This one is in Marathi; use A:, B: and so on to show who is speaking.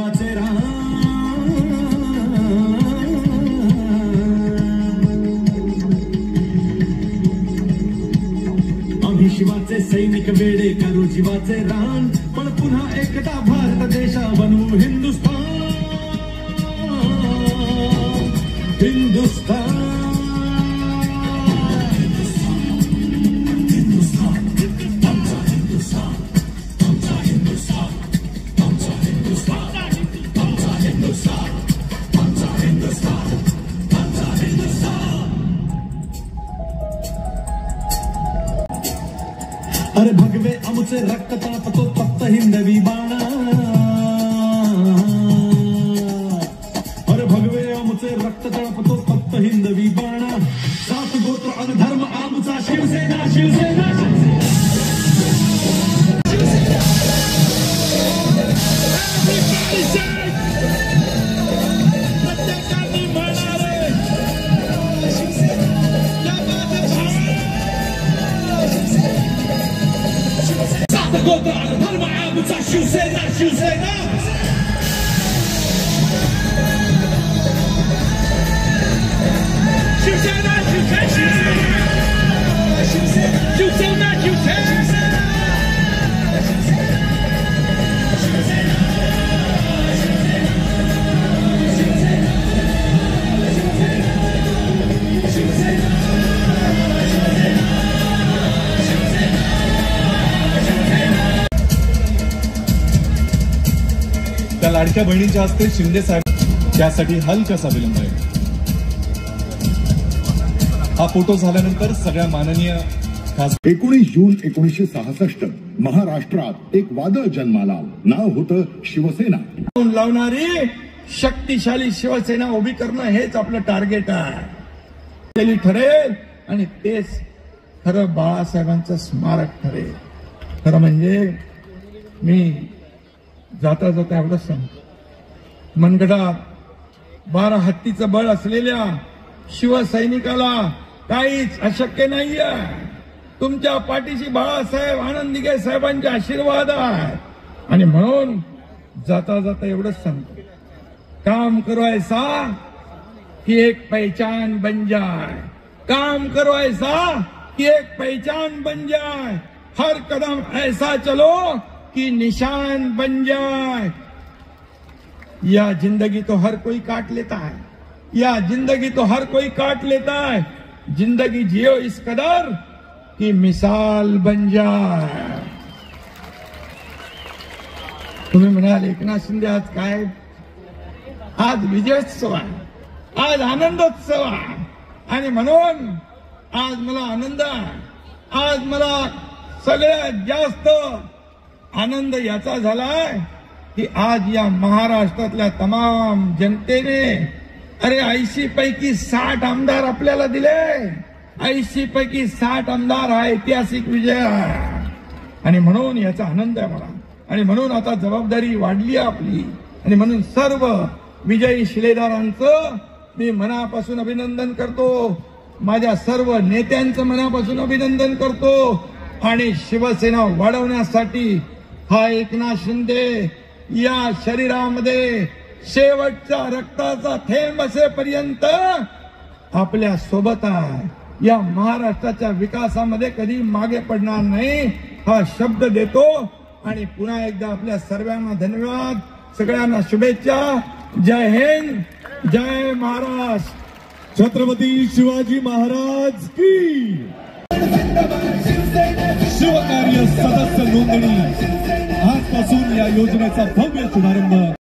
A: शिवाचे रान आम्ही शिवाचे सैनिक वेडे करू जीवाचे रान पण पुन्हा एकदा भारत देशा बनवू हिंदुस्थान हिंदुस्थान अरे भगवे आमचे रक्त तापतो फक्त हिंदवी बाणा अरे भगवे आमचे रक्त तापतो फक्त हिंदवी बाणा सात गोत्र आणि धर्म आमचा शिवसेना शिवसेना गोत्र आणि धर्म आमचा शिवसेना शिवसेना शिवसेना शिवसेना शिवसेना
B: त्या लाडक्या बहिणीच्या हस्ते शिंदे साहेब त्यासाठी हलकासा विलंब आहे. हा फोटो झाल्यानंतर सगळ्या माननीय
C: 19 जून 1966 महाराष्ट्रात एक वादळ जन्माला. नाव होतं शिवसेना.
D: लावणारी शक्तिशाली शिवसेना उभी करणं हेच आपलं टार्गेट आहे. केली ठरेल आणि तेच खरं बाळासाहेबांचं स्मारक ठरेल. खरं म्हणजे मी जाता जाता एवढंच सांगतो, मनगडात 12 हत्तीचं बळ असलेल्या शिवसैनिकाला काहीच अशक्य नाहीये. तुमच्या पाठीशी बाळासाहेब आनंदीगे साहेबांचे आशीर्वाद आहे. आणि म्हणून जाता जाता एवढंच सांगतो, काम करो ऐसा कि एक पहचान बन जाए. काम करो ऐसा कि एक पहचान बन जाए. हर कदम ऐसा चलो कि निशान बन जाए. या जिंदगी तो हर कोई काट लेता है. या जिंदगी तो हर कोई काट लेता है. जिंदगी जियो इस कदर कि मिसाल बन जाए. तुम्ही म्हणाल एकनाथ शिंदे आज काय? आज विजयोत्सव आहे, आज आनंदोत्सव आहे. आणि म्हणून आज मला आनंद आहे. आज मला सगळ्यात जास्त आनंद याचा झालाय की आज या महाराष्ट्रातल्या तमाम जनतेने 80 पैकी 60 आमदार आपल्याला दिले. 80 पैकी 60 आमदार हा ऐतिहासिक विजय आहे. आणि म्हणून याचा आनंद आहे मला. आणि म्हणून आता जबाबदारी वाढली आहे आपली. आणि म्हणून सर्व विजयी शिलेदारांचं मी मनापासून अभिनंदन करतो. माझ्या सर्व नेत्यांचं मनापासून अभिनंदन करतो. आणि शिवसेना वाढवण्यासाठी हा एकनाथ शिंदे या शरीरामध्ये शेवटच्या रक्ताचा थेंब असेपर्यंत आपल्या सोबत आहे. या महाराष्ट्राच्या विकासामध्ये कधी मागे पडणार नाही हा शब्द देतो. आणि पुन्हा एकदा आपल्या सर्वांना धन्यवाद, सगळ्यांना शुभेच्छा. जय हिंद, जय महाराष्ट्र.
B: छत्रपती शिवाजी महाराज की. शिवकार्य सदस्य नोंदणी आजपासून या योजनेचा भव्य शुभारंभ.